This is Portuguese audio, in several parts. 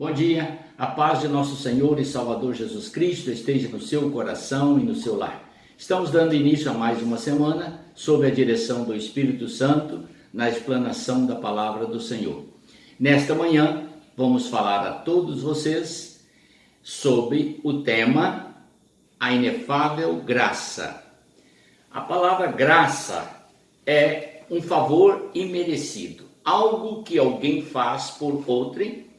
Bom dia, a paz de nosso Senhor e Salvador Jesus Cristo esteja no seu coração e no seu lar. Estamos dando início a mais uma semana, sob a direção do Espírito Santo, na explanação da palavra do Senhor. Nesta manhã, vamos falar a todos vocês sobre o tema A Inefável Graça. A palavra graça é um favor imerecido, algo que alguém faz por outrem,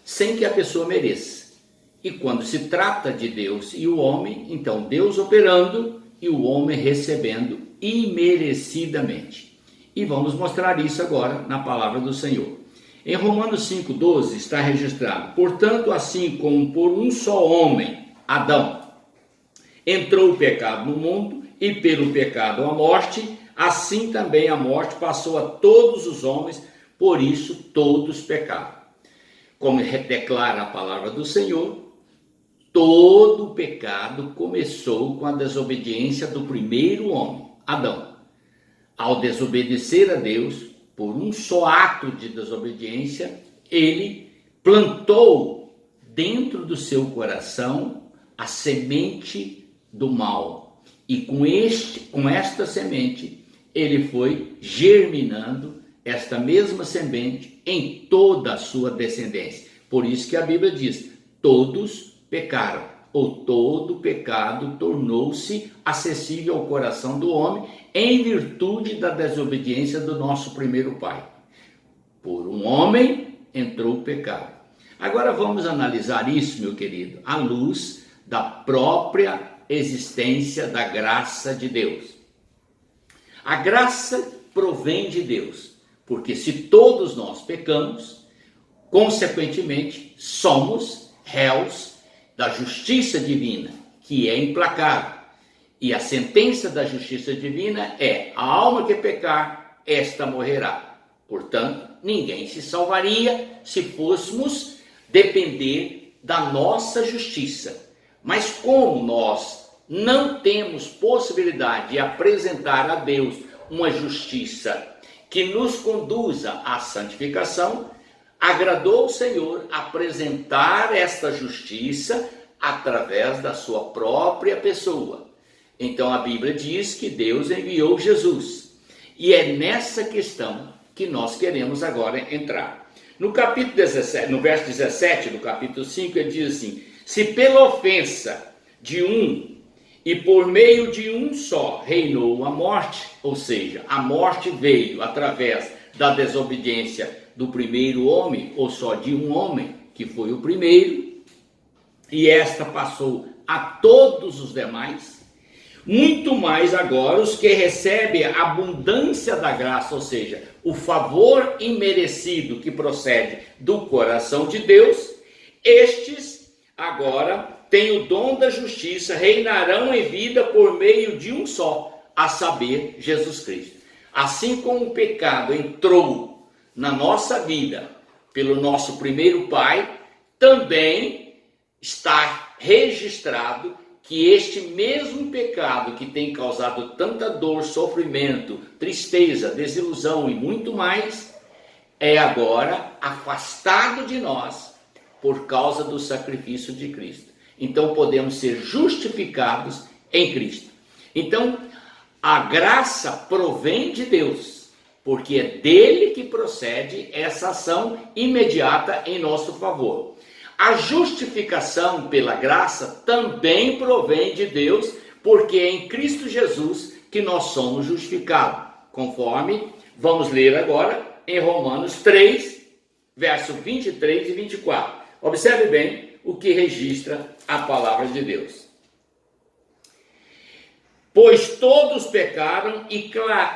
sem que a pessoa mereça. E quando se trata de Deus e o homem, então Deus operando e o homem recebendo imerecidamente. E vamos mostrar isso agora na palavra do Senhor. Em Romanos 5,12 está registrado: portanto, assim como por um só homem, Adão, entrou o pecado no mundo, e pelo pecado a morte, assim também a morte passou a todos os homens, por isso todos pecaram. Como declara a palavra do Senhor, todo o pecado começou com a desobediência do primeiro homem, Adão. Ao desobedecer a Deus, por um só ato de desobediência, ele plantou dentro do seu coração a semente do mal. E com esta semente, ele foi germinando esta mesma semente em toda a sua descendência. Por isso que a Bíblia diz: todos pecaram, ou todo pecado tornou-se acessível ao coração do homem em virtude da desobediência do nosso primeiro pai. Por um homem entrou o pecado. Agora vamos analisar isso, meu querido, à luz da própria existência da graça de Deus. A graça provém de Deus, porque se todos nós pecamos, consequentemente somos réus da justiça divina, que é implacável. E a sentença da justiça divina é: a alma que pecar, esta morrerá. Portanto, ninguém se salvaria se fôssemos depender da nossa justiça. Mas como nós não temos possibilidade de apresentar a Deus uma justiça que nos conduza à santificação, agradou ao Senhor apresentar esta justiça através da sua própria pessoa. Então a Bíblia diz que Deus enviou Jesus. E é nessa questão que nós queremos agora entrar. No capítulo 17, no verso 17 do capítulo 5, ele diz assim: se pela ofensa de um e por meio de um só reinou a morte, ou seja, a morte veio através da desobediência do primeiro homem, ou só de um homem, que foi o primeiro, e esta passou a todos os demais, muito mais agora os que recebem a abundância da graça, ou seja, o favor imerecido que procede do coração de Deus, estes agora têm o dom da justiça, reinarão em vida por meio de um só, a saber, Jesus Cristo. Assim como o pecado entrou na nossa vida pelo nosso primeiro pai, também está registrado que este mesmo pecado que tem causado tanta dor, sofrimento, tristeza, desilusão e muito mais, é agora afastado de nós por causa do sacrifício de Cristo. Então podemos ser justificados em Cristo. Então a graça provém de Deus, porque é dele que procede essa ação imediata em nosso favor. A justificação pela graça também provém de Deus, porque é em Cristo Jesus que nós somos justificados, conforme vamos ler agora em Romanos 3, verso 23 e 24. Observe bem o que registra a palavra de Deus. Pois todos pecaram e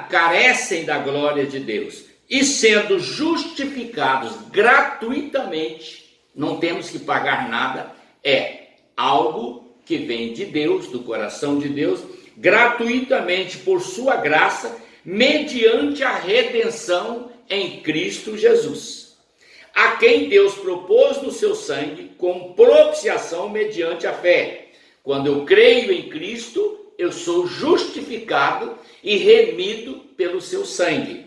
carecem da glória de Deus, e sendo justificados gratuitamente, não temos que pagar nada, é algo que vem de Deus, do coração de Deus, gratuitamente por sua graça, mediante a redenção em Cristo Jesus, a quem Deus propôs no seu sangue como propiciação mediante a fé. Quando eu creio em Cristo, eu sou justificado e remido pelo seu sangue.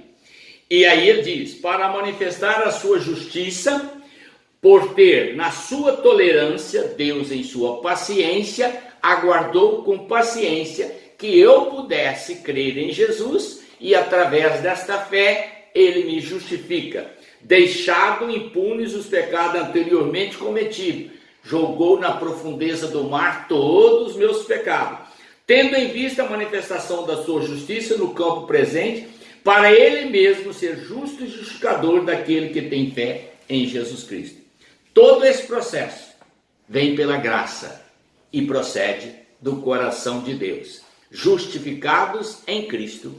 E aí ele diz: para manifestar a sua justiça, por ter na sua tolerância, Deus em sua paciência, aguardou com paciência que eu pudesse crer em Jesus e através desta fé ele me justifica. Deixado impunes os pecados anteriormente cometidos, jogou na profundeza do mar todos os meus pecados, tendo em vista a manifestação da sua justiça no campo presente, para ele mesmo ser justo e justificador daquele que tem fé em Jesus Cristo. Todo esse processo vem pela graça e procede do coração de Deus, justificados em Cristo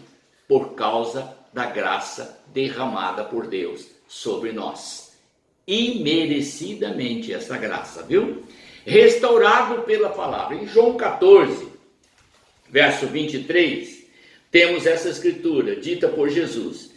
por causa da graça derramada por Deus sobre nós. Imerecidamente essa graça, viu? Restaurado pela palavra. Em João 14, verso 23, temos essa escritura dita por Jesus: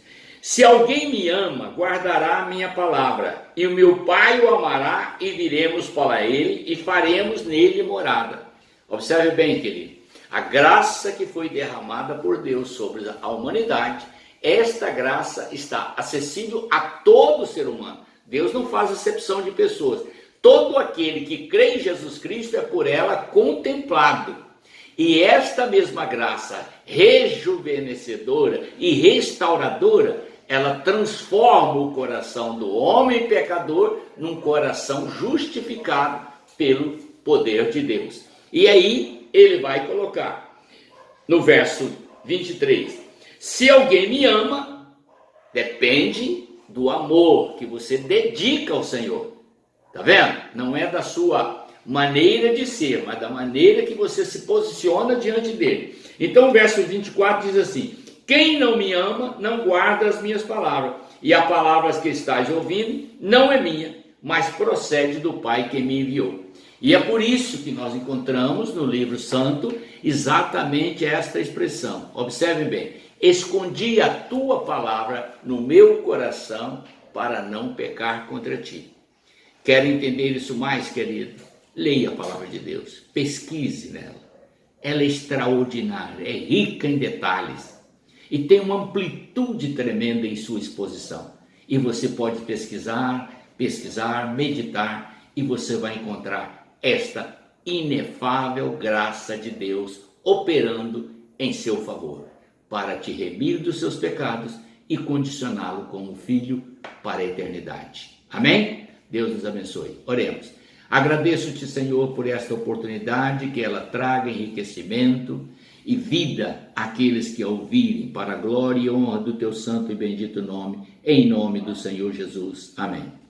se alguém me ama, guardará a minha palavra, e o meu Pai o amará, e viremos para ele, e faremos nele morada. Observe bem, querido, a graça que foi derramada por Deus sobre a humanidade, esta graça está acessível a todo ser humano. Deus não faz acepção de pessoas. Todo aquele que crê em Jesus Cristo é por ela contemplado. E esta mesma graça rejuvenescedora e restauradora, ela transforma o coração do homem pecador num coração justificado pelo poder de Deus. E aí ele vai colocar no verso 23: se alguém me ama, depende do amor que você dedica ao Senhor. Tá vendo? Não é da sua maneira de ser, mas da maneira que você se posiciona diante dele. Então o verso 24 diz assim: quem não me ama, não guarda as minhas palavras, e as palavras que estás ouvindo não é minha, mas procede do Pai que me enviou. E é por isso que nós encontramos no livro santo exatamente esta expressão. Observe bem: escondi a tua palavra no meu coração para não pecar contra ti. Quer entender isso mais, querido? Leia a palavra de Deus, pesquise nela. Ela é extraordinária, é rica em detalhes e tem uma amplitude tremenda em sua exposição. E você pode pesquisar, meditar, e você vai encontrar esta inefável graça de Deus operando em seu favor, para te remir dos seus pecados e condicioná-lo como filho para a eternidade. Amém? Deus nos abençoe. Oremos. Agradeço-te, Senhor, por esta oportunidade, que ela traga enriquecimento e vida àqueles que a ouvirem, para a glória e honra do teu santo e bendito nome, em nome do Senhor Jesus. Amém.